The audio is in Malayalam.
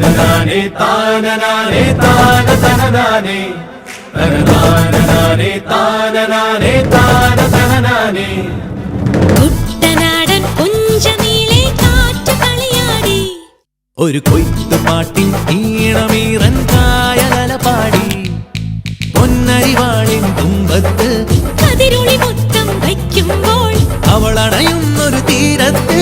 തനനാനേ താനനാനേ താന തനനാനേ തനനാനേ താനനാനേ താന തനനാനേ. കുട്ടനാടൻ പുഞ്ചനീളെ കാറ്റ് കളിയാടി, ഒരു കൊയ്ത്തുപാട്ടിൻ ഈണമീറൻ കായലല പാടി, പൊന്നരിവാളിൻ തുമ്പത്ത് കതിരൊളി മൊത്തം വയ്ക്കുമ്പോൾ അവളണയുന്നൊരു തീരത്ത്